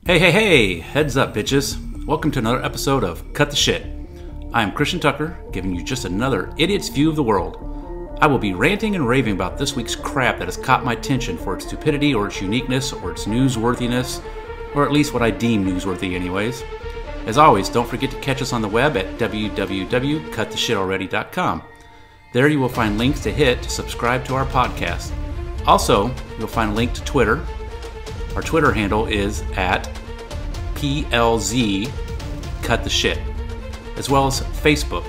Hey, heads up, bitches. Welcome to another episode of Cut the Shit. I am Christian Tucker, giving you just another idiot's view of the world. I will be ranting and raving about this week's crap that has caught my attention for its stupidity or its uniqueness or its newsworthiness, or at least what I deem newsworthy anyways. As always, don't forget to catch us on the web at www.cuttheshitalready.com. There you will find links to hit to subscribe to our podcast. Also, you'll find a link to Twitter. Our Twitter handle is at PLZCutTheShit, as well as Facebook.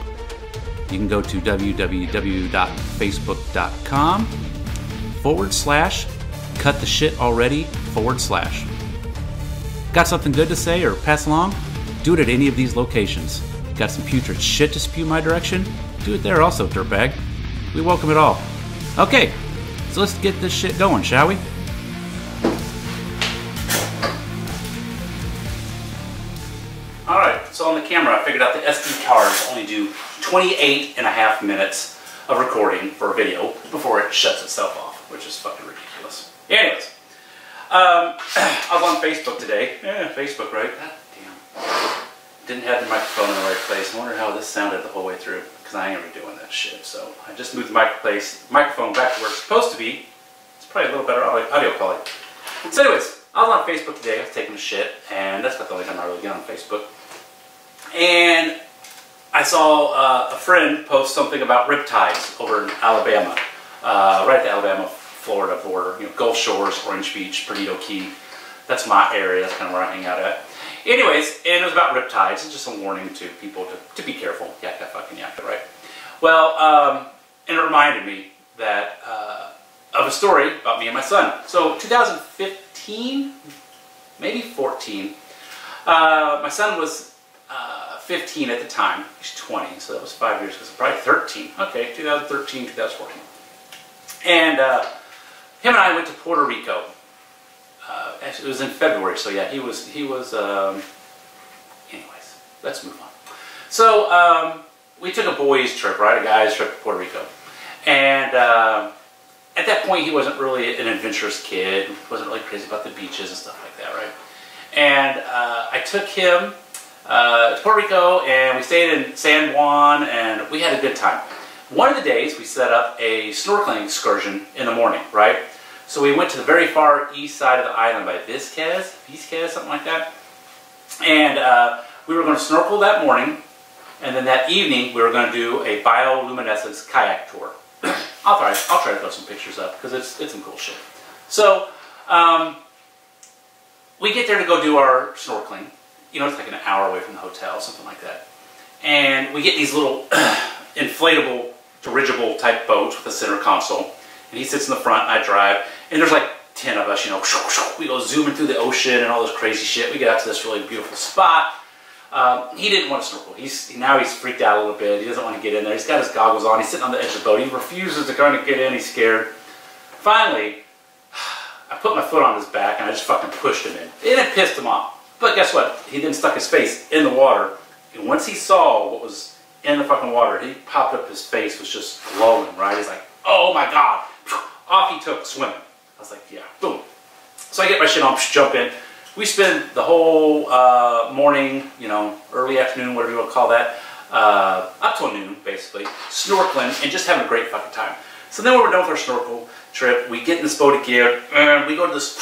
You can go to www.facebook.com/cuttheshitalready/. Got something good to say or pass along? Do it at any of these locations. Got some putrid shit to spew my direction? Do it there also, dirtbag. We welcome it all. Okay, so let's get this shit going, shall we? Alright, so on the camera I figured out the SD cards only do 28.5 minutes of recording for a video before it shuts itself off, which is fucking ridiculous. Anyways, I was on Facebook today. Yeah, Facebook, right? God damn. Didn't have the microphone in the right place. I wonder how this sounded the whole way through, because I ain't ever doing that shit. So I just moved the microphone back to where it's supposed to be. It's probably a little better audio quality. So anyways, I was on Facebook today. I was taking a shit, and that's about the only time I really get on Facebook. And I saw a friend post something about riptides over in Alabama, right at the Alabama-Florida border. You know, Gulf Shores, Orange Beach, Perdido Key. That's my area. That's kind of where I hang out at. Anyways, and it was about riptides. It's just a warning to people to be careful. Yakka fucking yakka, right? Well, and it reminded me that of a story about me and my son. So 2015, maybe 14. My son was 15 at the time. He's 20, so that was 5 years, because probably 13. Okay, 2013, 2014. And him and I went to Puerto Rico. It was in February, so yeah, he was anyways, let's move on. So, we took a boys' trip, right? A guy's trip to Puerto Rico. And at that point, he wasn't really an adventurous kid. He wasn't really crazy about the beaches and stuff like that, right? And I took him to Puerto Rico, and we stayed in San Juan, and we had a good time. One of the days, we set up a snorkeling excursion in the morning, right? So we went to the very far east side of the island by Vizcaya, something like that. And we were going to snorkel that morning, and then that evening we were going to do a bioluminescence kayak tour. I'll try to throw some pictures up, because it's some cool shit. So we get there to go do our snorkeling. You know, it's like an hour away from the hotel, something like that. And we get these little inflatable, dirigible type boats with a center console. And he sits in the front, and I drive. And there's like 10 of us, you know. We go zooming through the ocean and all this crazy shit. We get out to this really beautiful spot. He didn't want to snorkel. Now he's freaked out a little bit. He doesn't want to get in there. He's got his goggles on. He's sitting on the edge of the boat. He refuses to kind of get in. He's scared. Finally, I put my foot on his back, and I just fucking pushed him in. And it pissed him off. But guess what? He then stuck his face in the water. And once he saw what was in the fucking water, he popped up, his face was just glowing, right? He's like, oh my God. Off he took swimming. I was like, yeah, boom. So I get my shit on, jump in. We spend the whole morning, you know, early afternoon, whatever you want to call that, up till noon, basically, snorkeling and just having a great fucking time. So then when we're done with our snorkel trip, we get in this boat again, and we go to this,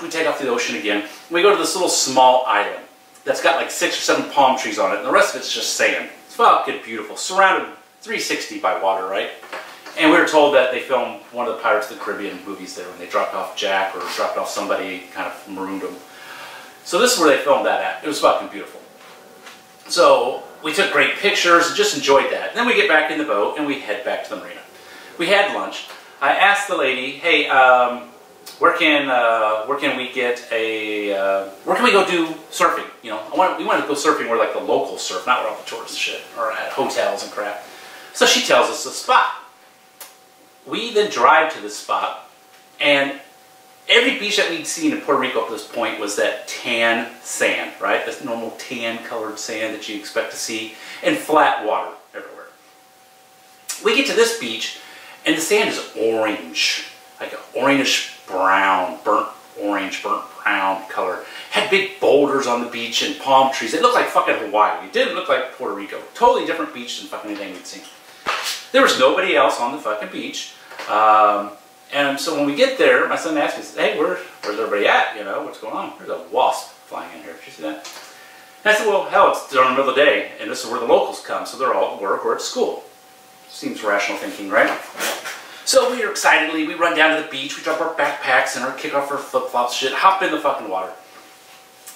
we take off to the ocean again. We go to this little small island that's got like 6 or 7 palm trees on it, and the rest of it's just sand. It's fucking beautiful, surrounded 360 by water, right? And we were told that they filmed one of the Pirates of the Caribbean movies there when they dropped off Jack or dropped off somebody, kind of marooned them. So this is where they filmed that at. It was fucking beautiful. So we took great pictures and just enjoyed that. And then we get back in the boat and we head back to the marina. We had lunch. I asked the lady, hey, where can we get a, where can we go do surfing? You know, we want to go surfing where like the locals surf, not where all the tourists shit, or at hotels and crap. So she tells us the spot. We then drive to this spot, and every beach that we'd seen in Puerto Rico up to this point was that tan sand, right? This normal tan colored sand that you expect to see, and flat water everywhere. We get to this beach, and the sand is orange, like an orangish brown, burnt orange, burnt brown color. Had had big boulders on the beach and palm trees. It looked like fucking Hawaii. It didn't look like Puerto Rico. Totally different beach than fucking anything we'd seen. There was nobody else on the fucking beach. And so when we get there, my son asked me, hey, where's everybody at? You know, what's going on? There's a wasp flying in here. Did you see that? And I said, well, hell, it's during the middle of the day, and this is where the locals come, so they're all at work or at school. Seems rational thinking, right? So we run down to the beach, we drop our backpacks and kick off our flip-flops, shit, hop in the fucking water.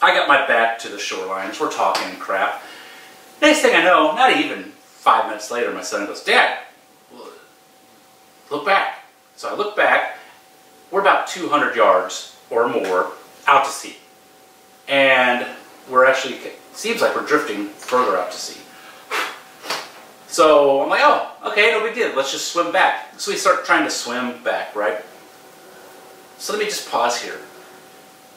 I got my back to the shoreline, we're talking crap. Next thing I know, not even 5 minutes later, my son goes, Dad, look back. So I look back, we're about 200 yards or more out to sea. And we're actually, seems like we're drifting further out to sea. So I'm like, oh, okay, no big deal. Let's just swim back. So we start trying to swim back, right? So let me just pause here.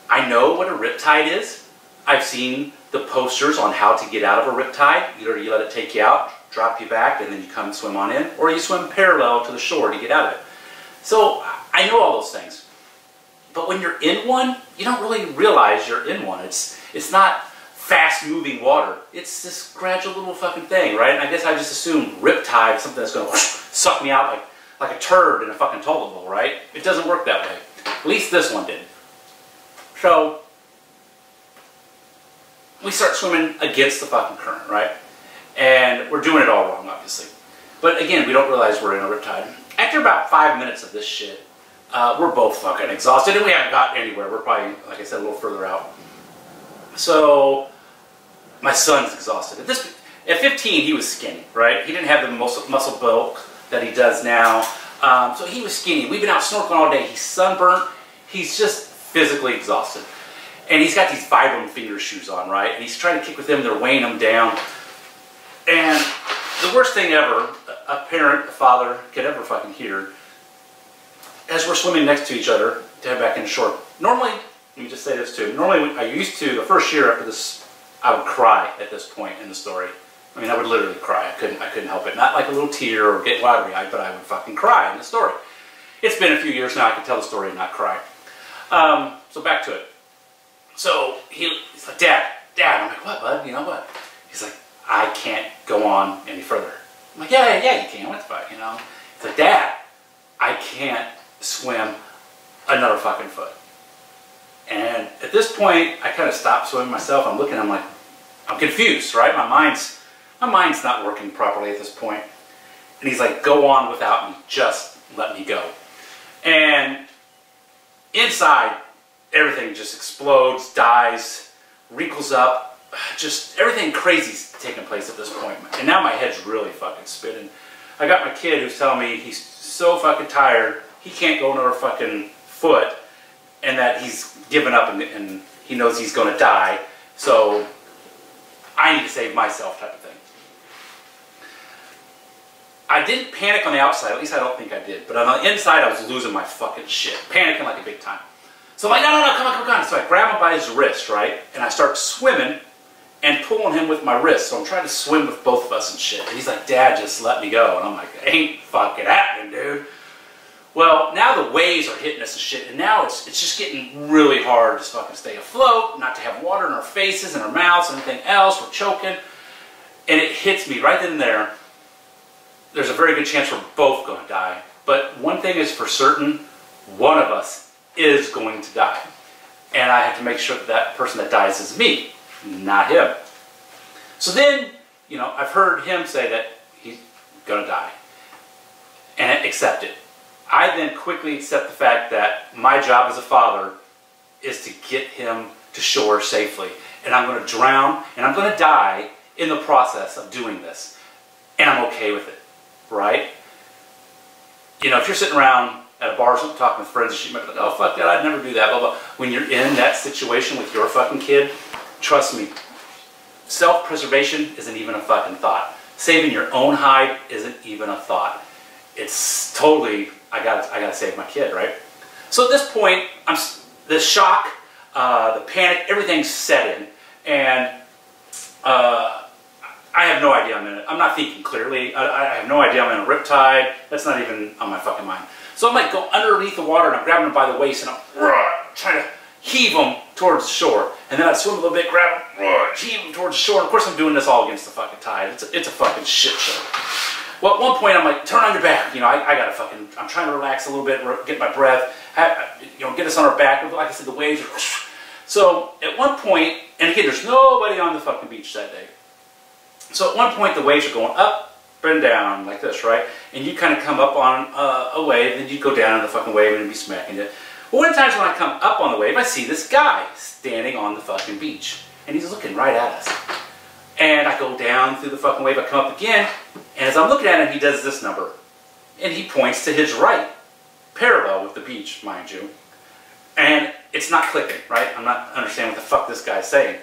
I know what a riptide is. I've seen the posters on how to get out of a riptide. Either you let it take you out, drop you back, and then you come and swim on in, or you swim parallel to the shore to get out of it. So I know all those things. But when you're in one, you don't really realize you're in one. It's not fast-moving water. It's this gradual little fucking thing, right? And I guess I just assumed riptide, something that's going to suck me out like a turd in a fucking toilet bowl, right? It doesn't work that way. At least this one did. So we start swimming against the fucking current, right? And we're doing it all wrong, obviously. But again, we don't realize we're in a riptide. After about 5 minutes of this shit, we're both fucking exhausted, and we haven't gotten anywhere. We're probably, like I said, a little further out. So my son's exhausted. At 15, he was skinny, right? He didn't have the muscle bulk that he does now. So he was skinny. We've been out snorkeling all day. He's sunburnt. He's just physically exhausted. And he's got these Vibram finger shoes on, right? And he's trying to kick with them. They're weighing him down. And the worst thing ever, a parent, a father, could ever fucking hear, as we're swimming next to each other to head back in shore. Normally, let me just say this too. Normally, I used to, the first year after this, I would cry at this point in the story. I mean, I would literally cry. I couldn't help it. Not like a little tear or get watery-eyed, but I would fucking cry in the story. It's been a few years now. I can tell the story and not cry. So back to it. So he's like, Dad. I'm like, what, bud? You know what? He's like, I can't go on any further. I'm like, yeah, you can. What the fuck, you know? He's like, Dad, I can't swim another fucking foot. And at this point, I kind of stopped swimming myself. I'm looking, I'm like, I'm confused, right? My mind's not working properly at this point. And he's like, go on without me. Just let me go. And inside, everything just explodes, dies, wrinkles up. Just everything crazy's taking place at this point. And now my head's really fucking spinning. I got my kid who's telling me he's so fucking tired, he can't go another fucking foot, and that he's given up and he knows he's going to die. So I need to save myself type of thing. I didn't panic on the outside, at least I don't think I did. But on the inside, I was losing my fucking shit. Panicking like a big time. So I'm like, no, come on. So I grab him by his wrist, right? And I start swimming and pulling him with my wrist. So I'm trying to swim with both of us and shit. And he's like, Dad, just let me go. And I'm like, ain't fucking happening, dude. Well, now the waves are hitting us and shit. And now it's just getting really hard to fucking stay afloat, not to have water in our faces and our mouths and anything else. We're choking. And it hits me right then and there. There's a very good chance we're both going to die. But one thing is for certain, one of us is going to die. And I have to make sure that that person that dies is me, not him. So then, you know, I've heard him say that he's going to die. And accept it. I then quickly accept the fact that my job as a father is to get him to shore safely. And I'm going to drown, and I'm going to die in the process of doing this. And I'm okay with it. Right? You know, if you're sitting around at a bar or something talking with friends and shit, you might be like, oh, fuck that, I'd never do that, blah, blah. When you're in that situation with your fucking kid, trust me, self-preservation isn't even a fucking thought. Saving your own hide isn't even a thought. It's totally, I gotta save my kid, right? So at this point, the shock, the panic, everything's set in, and I have no idea I'm not thinking clearly. I have no idea I'm in a riptide. That's not even on my fucking mind. So I'm like go underneath the water and I'm grabbing him by the waist and I'm trying to heave him towards the shore. And then I'd swim a little bit, grab him, heave him towards the shore. And of course, I'm doing this all against the fucking tide. It's a fucking shit show. Well, at one point, I'm like, turn on your back. You know, I gotta fucking, I'm trying to relax a little bit, get my breath, you know, get us on our back. Like I said, the waves are... So, at one point, and again, there's nobody on the fucking beach that day. So, at one point, the waves are going up and down like this, right? And you kind of come up on a wave, and you go down on the fucking wave, and it'd be smacking you. Well, one time when I come up on the wave, I see this guy standing on the fucking beach. And he's looking right at us. And I go down through the fucking wave, I come up again, and as I'm looking at him, he does this number. And he points to his right, parallel with the beach, mind you. And it's not clicking, right? I'm not understanding what the fuck this guy's saying.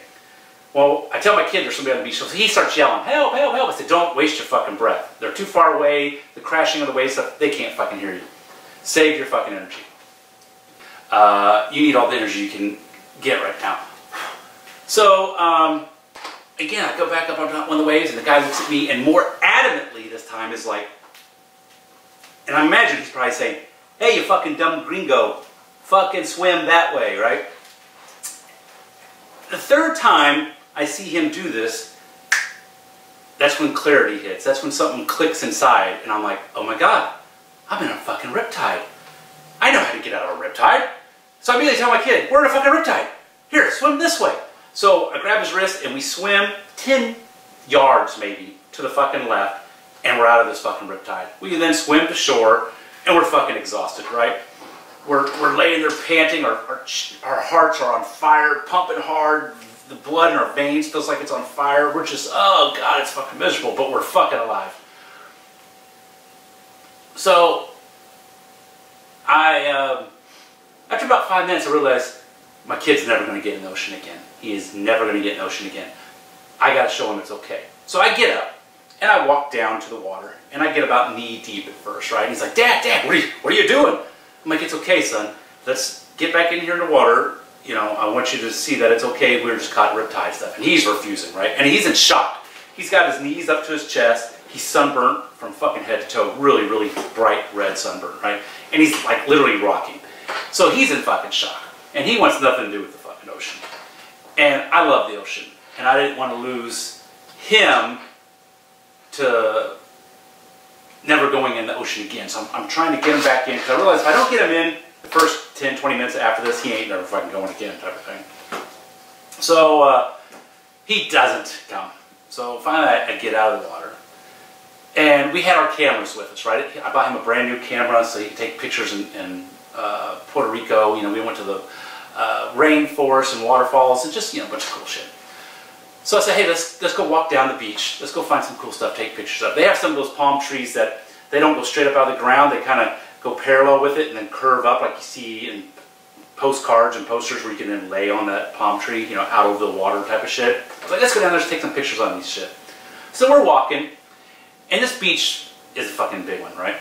Well, I tell my kid there's somebody on the beach, so he starts yelling, help, help, help. I said, don't waste your fucking breath. They're too far away, the crashing of the waves, they can't fucking hear you. Save your fucking energy. You need all the energy you can get right now. So, again, I go back up on one of the waves, and the guy looks at me, and more adamantly this time is like, and I imagine he's probably saying, hey, you fucking dumb gringo, fucking swim that way, right? The third time I see him do this, that's when clarity hits. That's when something clicks inside, and I'm like, oh my God, I'm in a fucking riptide. I know how to get out of a riptide. So I immediately tell my kid, we're in a fucking riptide. Here, swim this way. So I grab his wrist and we swim 10 yards maybe to the fucking left, and we're out of this fucking riptide. We then swim to shore, and we're fucking exhausted, right? We're laying there panting, our hearts are on fire, pumping hard, the blood in our veins feels like it's on fire. We're just, oh God, it's fucking miserable, but we're fucking alive. So, after about 5 minutes I realized my kid's never going to get in the ocean again. He is never going to get in the ocean again. I got to show him it's okay. So I get up, and I walk down to the water, and I get about knee deep at first, right? And he's like, Dad, what are you doing? I'm like, it's okay, son. Let's get back in here in the water. You know, I want you to see that it's okay. We're just caught riptide stuff. And he's refusing, right? And he's in shock. He's got his knees up to his chest. He's sunburnt from fucking head to toe. Really, really bright red sunburn, right? And he's like literally rocking. So he's in fucking shock. And he wants nothing to do with the fucking ocean. And I love the ocean. And I didn't want to lose him to never going in the ocean again. So I'm trying to get him back in, because I realize if I don't get him in the first 10, 20 minutes after this, he ain't never fucking going again, type of thing. So he doesn't come. So finally I get out of the water. And we had our cameras with us, right? I bought him a brand new camera so he could take pictures in Puerto Rico. You know, we went to the rainforest and waterfalls and just, you know, a bunch of cool shit. So I said, hey, let's go walk down the beach. Let's go find some cool stuff, take pictures of. They have some of those palm trees that they don't go straight up out of the ground. They kind of go parallel with it and then curve up like you see in postcards and posters where you can then lay on that palm tree, you know, out over the water type of shit. I was like, let's go down there and take some pictures on these shit. So we're walking, and this beach is a fucking big one, right?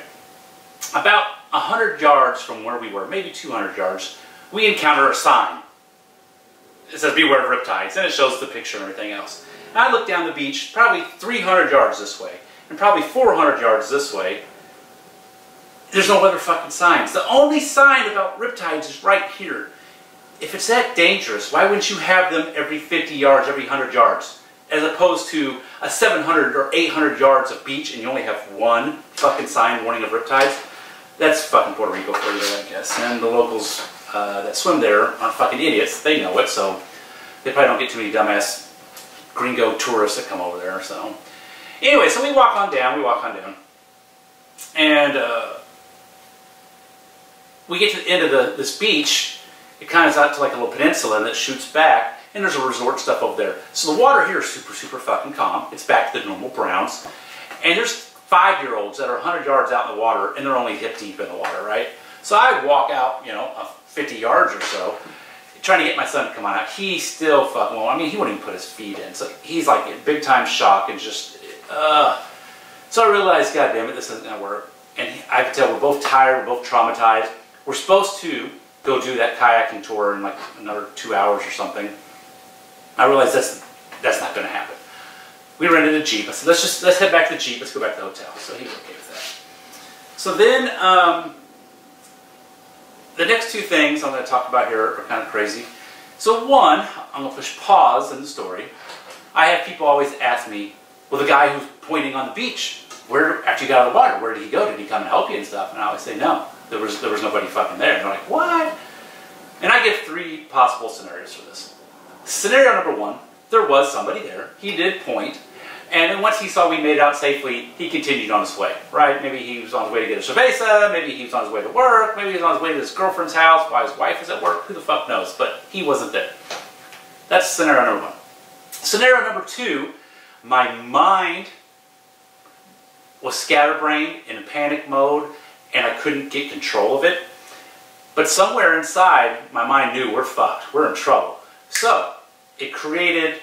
About 100 yards from where we were, maybe 200 yards, we encounter a sign. It says, beware of riptides, and it shows the picture and everything else. And I look down the beach, probably 300 yards this way, and probably 400 yards this way. There's no other fucking signs. The only sign about riptides is right here. If it's that dangerous, why wouldn't you have them every 50 yards, every 100 yards? As opposed to a 700 or 800 yards of beach and you only have one fucking sign warning of riptides? That's fucking Puerto Rico for you, I guess. And the locals that swim there aren't fucking idiots. They know it, so they probably don't get too many dumbass gringo tourists that come over there. So anyway, so we walk on down, and we get to the end of this beach. It kind of is out to like a little peninsula, and it shoots back, and there's a resort stuff over there. So the water here is super, super fucking calm. It's back to the normal browns. And there's 5-year-olds that are 100 yards out in the water, and they're only hip deep in the water, right? So I walk out, you know, 50 yards or so, trying to get my son to come on out. He's still fucking, well, I mean, he wouldn't even put his feet in. So he's like in big time shock and just, So I realized, God damn it, this isn't going to work. And I could tell we're both tired, we're both traumatized. We're supposed to go do that kayaking tour in like another 2 hours or something. I realized that's not going to happen. We rented a Jeep. I said, let's head back to the Jeep. Let's go back to the hotel. So he was okay with that. So then, the next two things I'm going to talk about here are kind of crazy. So one, I'm going to push pause in the story. I have people always ask me, well, the guy who's pointing on the beach, after you got out of the water, where did he go? Did he come and help you and stuff? And I always say, no, there was nobody fucking there. And they're like, what? And I give 3 possible scenarios for this. Scenario number 1, there was somebody there. He did point. And then once he saw we made it out safely, he continued on his way, right? Maybe he was on his way to get a cerveza, maybe he was on his way to work, maybe he was on his way to his girlfriend's house while his wife was at work, who the fuck knows, but he wasn't there. That's scenario number 1. Scenario number 2, my mind was scatterbrained in panic mode and I couldn't get control of it. But somewhere inside, my mind knew we're fucked, we're in trouble. So, it created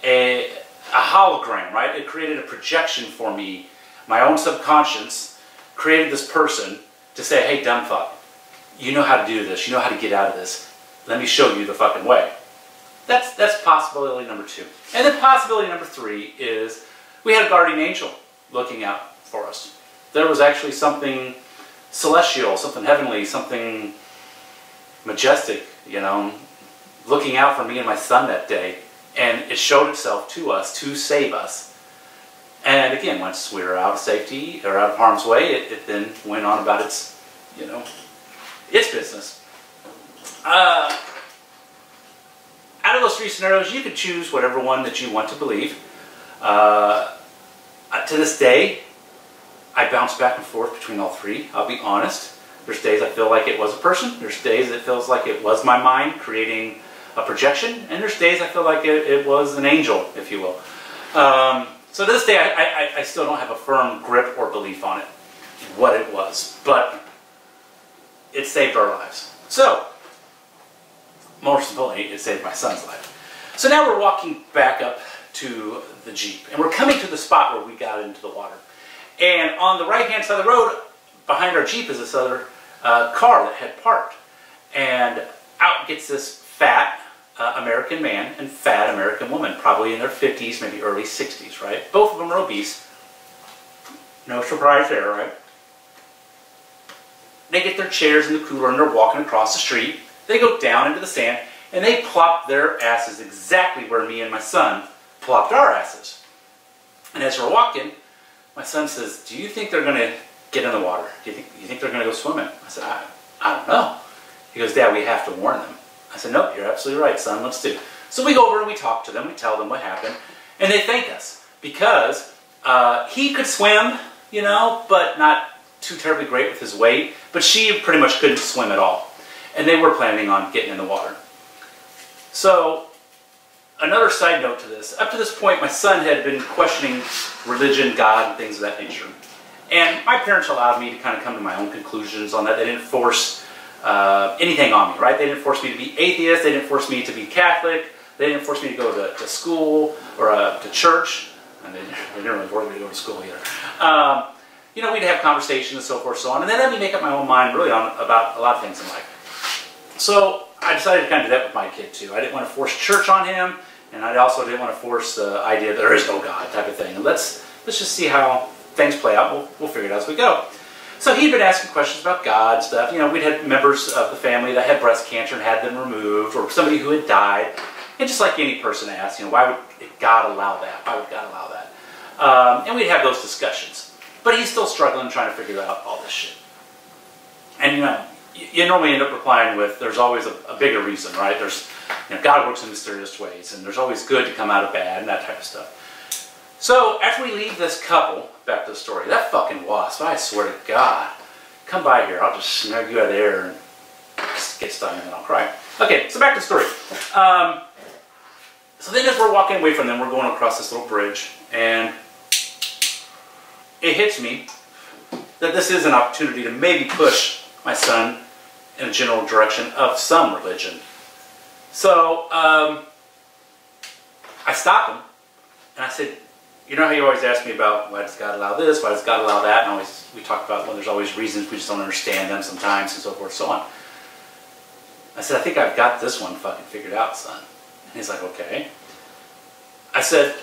a hologram, right? It created a projection for me. My own subconscious created this person to say, hey, dumb fuck, you know how to do this. You know how to get out of this. Let me show you the fucking way. That's possibility number 2. And then possibility number 3 is we had a guardian angel looking out for us. There was actually something celestial, something heavenly, something majestic, you know, looking out for me and my son that day. And it showed itself to us to save us. And again, once we were out of safety or out of harm's way, it then went on about its, you know, its business. Out of those 3 scenarios, you could choose whatever one that you want to believe. To this day, I bounce back and forth between all 3. I'll be honest. There's days I feel like it was a person. There's days it feels like it was my mind creating a projection, and there's days I feel like it was an angel, if you will. So to this day, I still don't have a firm grip or belief on it, what it was, but it saved our lives. So, most importantly, it saved my son's life. So now we're walking back up to the Jeep, and we're coming to the spot where we got into the water. And on the right-hand side of the road, behind our Jeep is this other car that had parked. And out gets this fat American man and fat American woman, probably in their 50s, maybe early 60s, right? Both of them are obese. No surprise there, right? They get their chairs in the cooler and they're walking across the street. They go down into the sand and they plop their asses exactly where me and my son plopped our asses. And as we're walking, my son says, do you think they're going to get in the water? Do you think they're going to go swimming? I said, I don't know. He goes, Dad, we have to warn them. I said, nope, you're absolutely right, son, let's do. So we go over and we talk to them, we tell them what happened, and they thank us because he could swim, you know, but not too terribly great with his weight, but she pretty much couldn't swim at all. And they were planning on getting in the water. So, another side note to this, up to this point my son had been questioning religion, God, and things of that nature. And my parents allowed me to kind of come to my own conclusions on that. They didn't force anything on me, right? They didn't force me to be atheist, they didn't force me to be Catholic, they didn't force me to go to school or to church, and they didn't really force me to go to school either. You know, we'd have conversations and so forth and so on, and they let me make up my own mind really about a lot of things in life. So I decided to kind of do that with my kid too. I didn't want to force church on him, and I also didn't want to force the idea that there is no God type of thing. And let's just see how things play out. We'll figure it out as we go. So he'd been asking questions about God and stuff. You know, we'd had members of the family that had breast cancer and had them removed, or somebody who had died. And just like any person asks, you know, why would God allow that? Why would God allow that? And we'd have those discussions. But he's still struggling trying to figure out all this shit. And you know, you normally end up replying with, there's always a bigger reason, right? There's, you know, God works in mysterious ways, and there's always good to come out of bad, and that type of stuff. So, after we leave this couple, back to the story, that fucking wasp, I swear to God, come by here, I'll just snag you out of there and get stung and then I'll cry. Okay, so back to the story. So then as we're walking away from them, we're going across this little bridge, and it hits me that this is an opportunity to maybe push my son in a general direction of some religion. So, I stopped him, and I said, you know how you always ask me about why does God allow this, why does God allow that, and we talk about, well, there's always reasons, we just don't understand them sometimes, and so forth and so on. I said, I think I've got this one fucking figured out, son. And he's like, okay. I said,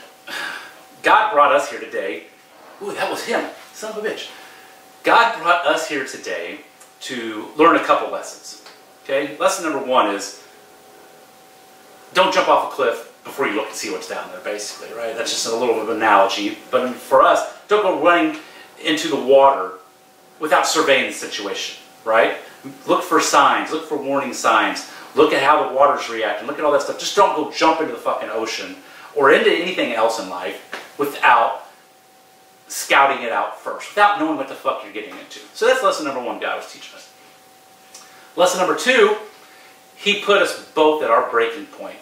God brought us here today. Ooh, that was him, son of a bitch. God brought us here today to learn a couple lessons. Okay, lesson number 1 is don't jump off a cliff before you look and see what's down there, basically, right? That's just a little bit of an analogy. But for us, don't go running into the water without surveying the situation, right? Look for signs, look for warning signs, look at how the water's reacting, look at all that stuff. Just don't go jump into the fucking ocean or into anything else in life without scouting it out first, without knowing what the fuck you're getting into. So that's lesson number one God was teaching us. Lesson number two, he put us both at our breaking point.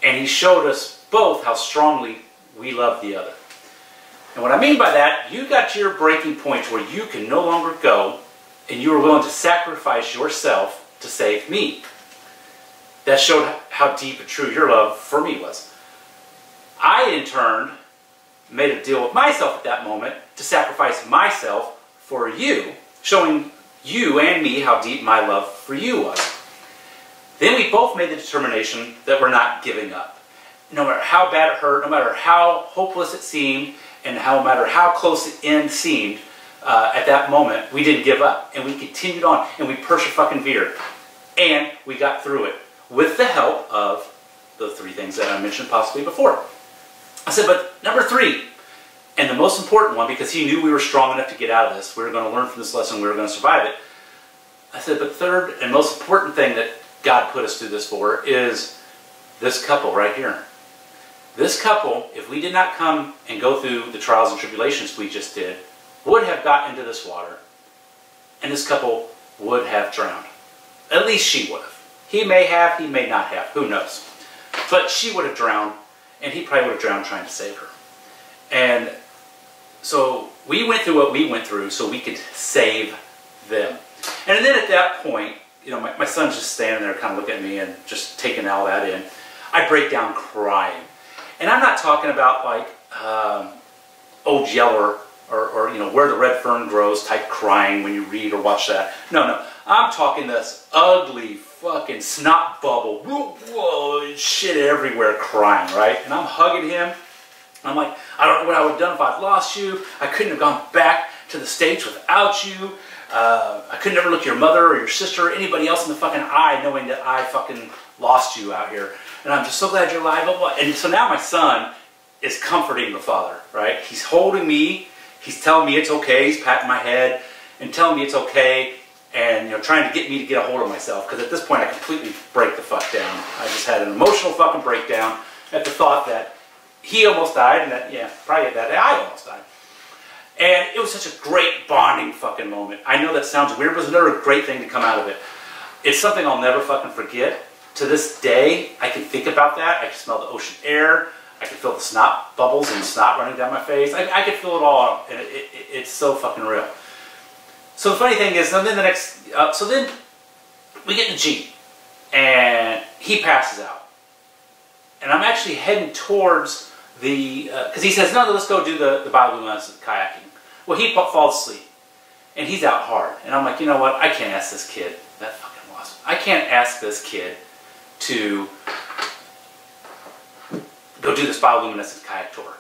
And he showed us both how strongly we love the other. And what I mean by that, you got to your breaking point where you can no longer go, and you were willing to sacrifice yourself to save me. That showed how deep and true your love for me was. I, in turn, made a deal with myself at that moment to sacrifice myself for you, showing you and me how deep my love for you was. Then we both made the determination that we're not giving up. No matter how bad it hurt, no matter how hopeless it seemed, and no matter how close the end seemed, at that moment, we didn't give up. And we continued on, and we persevered. And we got through it with the help of the three things that I mentioned possibly before. I said, but number three, and the most important one, because he knew we were strong enough to get out of this, we were going to learn from this lesson, we were going to survive it. I said, but third and most important thing that God put us through this for is this couple right here. This couple, if we did not come and go through the trials and tribulations we just did, would have got into this water, and this couple would have drowned. At least she would have. He may have, he may not have, who knows. But she would have drowned, and he probably would have drowned trying to save her. And so we went through what we went through so we could save them. And then at that point, you know, my son's just standing there kind of looking at me and just taking all that in. I break down crying. And I'm not talking about like Old Yeller or you know, Where the Red Fern Grows type crying when you read or watch that. No, no. I'm talking this ugly fucking snot bubble, whoa, shit everywhere crying, right? And I'm hugging him. I'm like, I don't know what I would have done if I'd lost you. I couldn't have gone back to the States without you. I could never look your mother or your sister or anybody else in the fucking eye knowing that I fucking lost you out here. And I'm just so glad you're alive. And so now my son is comforting the father, right? He's holding me. He's telling me it's okay. He's patting my head and telling me it's okay. And, you know, trying to get me to get a hold of myself. Because at this point I completely break the fuck down. I just had an emotional fucking breakdown at the thought that he almost died. And that, yeah, probably that day I almost died. And it was such a great bonding fucking moment. I know that sounds weird, but it was another great thing to come out of it. It's something I'll never fucking forget. To this day, I can think about that. I can smell the ocean air. I can feel the snot bubbles and snot running down my face. I can feel it all, and it's so fucking real. So the funny thing is, and then the next, so then we get in the Jeep, and he passes out. And I'm actually heading towards the, because he says, no, let's go do the bioluminescent kayaking. Well, he falls asleep, and he's out hard. And I'm like, you know what, I can't ask this kid, that fucking wasp, I can't ask this kid to go do this bioluminescent kayak tour.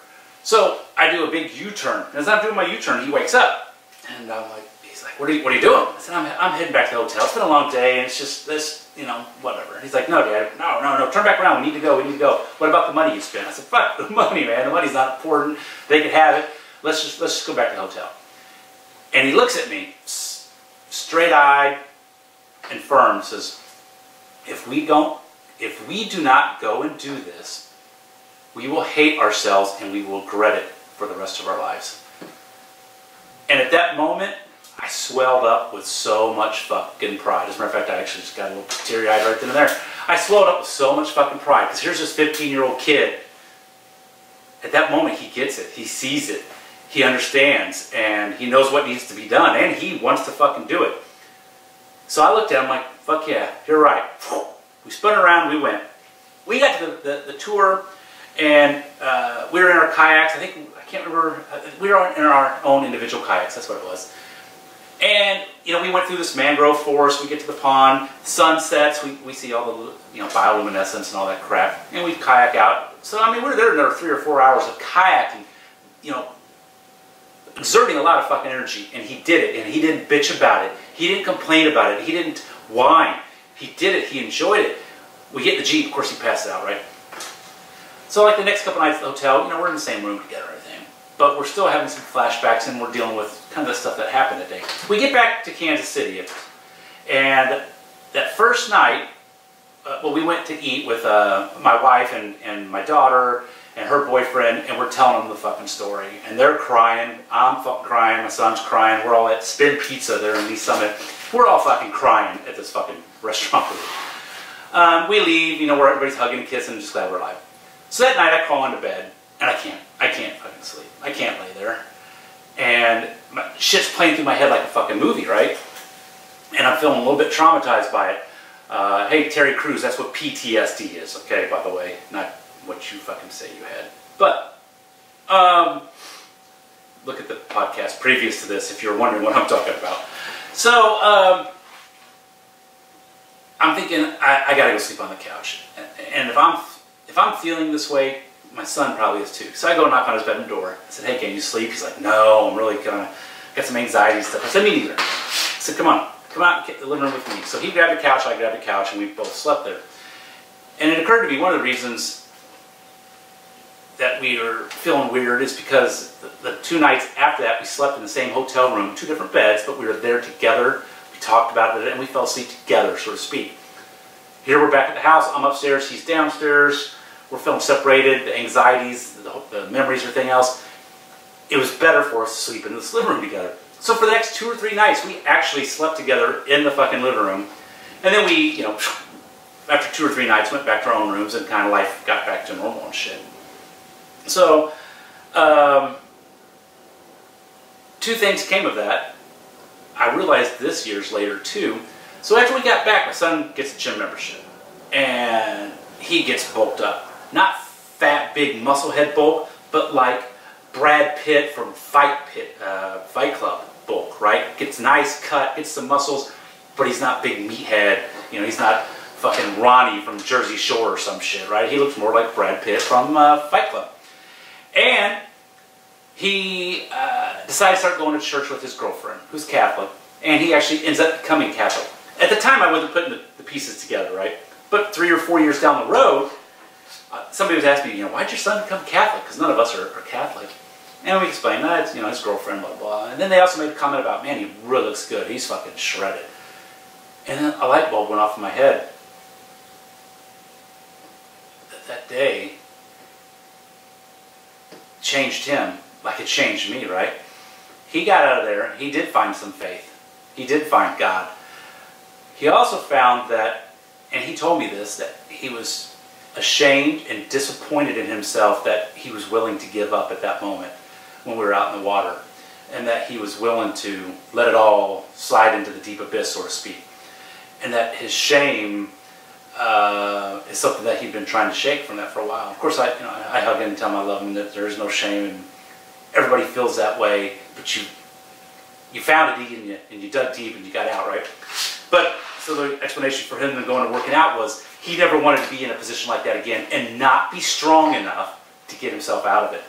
So I do a big U-turn. And as I'm doing my U-turn, he wakes up. And I'm like, he's like, what are you doing? I said, I'm heading back to the hotel. It's been a long day, and it's just this, you know, whatever. And he's like, no, Dad, no, turn back around. We need to go. What about the money you spent? I said, fuck the money, man. The money's not important. They can have it. Let's just go back to the hotel. And he looks at me, straight-eyed and firm, says, if we do not go and do this, we will hate ourselves and we will regret it for the rest of our lives. And at that moment, I swelled up with so much fucking pride. As a matter of fact, I actually just got a little teary-eyed right then and there. I swelled up with so much fucking pride, because here's this 15-year-old kid. At that moment, he gets it. He sees it. He understands. And he knows what needs to be done. And he wants to fucking do it. So I looked at him like, fuck yeah, you're right. We spun around, we went. We got to the tour, and we were in our kayaks. I can't remember, we were in our own individual kayaks, that's what it was. And, you know, we went through this mangrove forest, we get to the pond, sun sets, we see all the, you know, bioluminescence and all that crap, and we kayak out. So, I mean, we were there another 3 or 4 hours of kayaking, you know, exerting a lot of fucking energy, and he did it, and he didn't bitch about it, he didn't complain about it, he didn't whine. He did it, he enjoyed it. we get in the Jeep, of course he passed out, right? So like the next couple nights at the hotel, you know, we're in the same room together and everything. But we're still having some flashbacks and we're dealing with kind of the stuff that happened that day. We get back to Kansas City, and that first night, well, we went to eat with my wife and my daughter and her boyfriend, and we're telling them the fucking story. And they're crying, I'm fucking crying, my son's crying, we're all at Spin Pizza there in East Summit. We're all fucking crying at this fucking restaurant. We leave, you know, where everybody's hugging and kissing and just glad we're alive. So that night I crawl into bed, and I can't fucking sleep. I can't lay there. And my shit's playing through my head like a fucking movie, right? And I'm feeling a little bit traumatized by it. Hey, Terry Crews, that's what PTSD is, okay, by the way. Not what you fucking say you had. But, look at the podcast previous to this if you're wondering what I'm talking about. So, I'm thinking, I gotta go sleep on the couch. And if I'm feeling this way, my son probably is too. So I go knock on his bedroom door. I said, hey, can you sleep? He's like, no, I'm really kind of, got some anxiety stuff. I said, me neither. I said, come out and get the living room with me. So he grabbed the couch, I grabbed the couch, and we both slept there. And it occurred to me, one of the reasons that we were feeling weird is because the 2 nights after that, we slept in the same hotel room, 2 different beds, but we were there together. We talked about it, and we fell asleep together, so to speak. Here we're back at the house. I'm upstairs, he's downstairs. We're feeling separated, the anxieties, the memories, everything else. It was better for us to sleep in this living room together. So for the next 2 or 3 nights, we actually slept together in the fucking living room. And then we, you know, after 2 or 3 nights, went back to our own rooms and kind of life got back to normal and shit. So, 2 things came of that. I realized this years later too. So after we got back, my son gets a gym membership. And he gets bulked up. Not fat, big musclehead bulk, but like Brad Pitt from Fight Club bulk, right? Gets nice cut, gets some muscles, but he's not big meathead. You know, he's not fucking Ronnie from Jersey Shore or some shit, right? He looks more like Brad Pitt from Fight Club. And he decided to start going to church with his girlfriend, who's Catholic, and he actually ends up becoming Catholic. At the time, I wasn't putting the pieces together, right? But 3 or 4 years down the road, somebody was asking me, you know, why'd your son become Catholic? Because none of us are Catholic. And we explained that, it's, you know, his girlfriend, blah, blah. And then they also made a comment about, man, he really looks good. He's fucking shredded. And then a light bulb went off in my head. That day changed him like it changed me, right? He got out of there. He did find some faith. He did find God. He also found that, and he told me this, that he was ashamed and disappointed in himself that he was willing to give up at that moment when we were out in the water, and that he was willing to let it all slide into the deep abyss, so to speak. And that his shame is something that he'd been trying to shake from that for a while. Of course, I hug him and tell him I love him, that there is no shame, and everybody feels that way, but you found it and you dug deep and you got out, right? But so the explanation for him going to working out was he never wanted to be in a position like that again and not be strong enough to get himself out of it.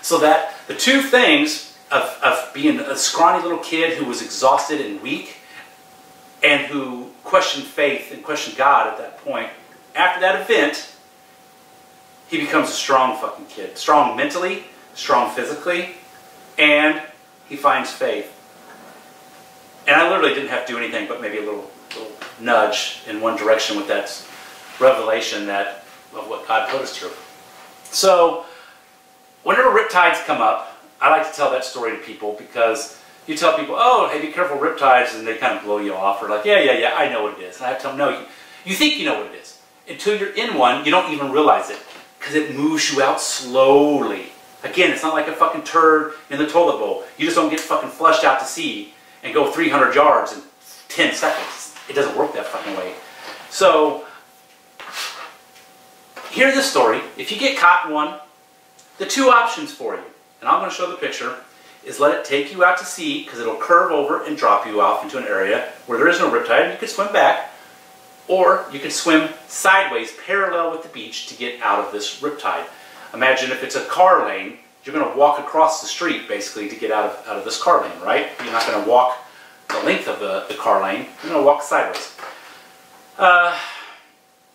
So that the 2 things of being a scrawny little kid who was exhausted and weak and who questioned faith and questioned God at that point, after that event, he becomes a strong fucking kid. Strong mentally, strong physically, and he finds faith. And I literally didn't have to do anything but maybe a little nudge in one direction with that revelation of what God put us through. So, whenever riptides come up, I like to tell that story to people because you tell people, oh, hey, be careful riptides, and they kind of blow you off, or like, yeah, I know what it is. And I have to tell them, no, you think you know what it is. Until you're in one, you don't even realize it because it moves you out slowly. Again, it's not like a fucking turd in the toilet bowl. You just don't get fucking flushed out to sea and go 300 yards in 10 seconds. It doesn't work that fucking way. So, hear this story. If you get caught in one, the 2 options for you, and I'm going to show the picture, is let it take you out to sea because it'll curve over and drop you off into an area where there is no riptide and you can swim back, or you can swim sideways parallel with the beach to get out of this riptide. Imagine if it's a car lane, you're going to walk across the street basically to get out of this car lane, right? You're not going to walk the length of the car lane, you're going to walk sideways.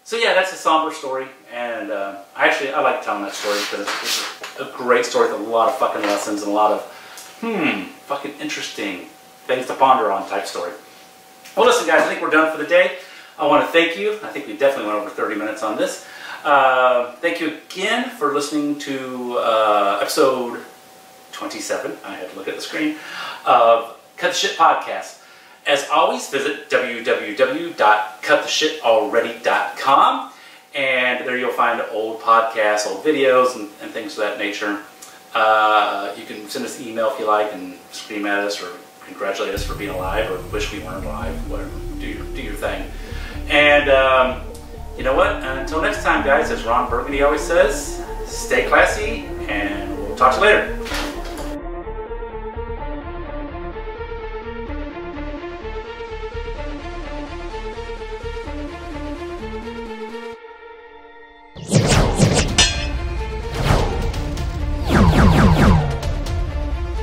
So yeah, that's a somber story, and I like telling that story because it's a great story with a lot of fucking lessons and a lot of fucking interesting things to ponder on type story. Well, listen, guys, I think we're done for the day. I want to thank you. I think we definitely went over 30 minutes on this. Thank you again for listening to episode 27. I had to look at the screen of Cut the Shit Podcast. As always, visit www.cuttheshitalready.com, and there you'll find old podcasts, old videos, and things of that nature. You can send us an email if you like and scream at us or congratulate us for being alive or wish we weren't alive, whatever. Do your thing. And you know what? Until next time, guys, as Ron Burgundy always says, stay classy, and we'll talk to you later.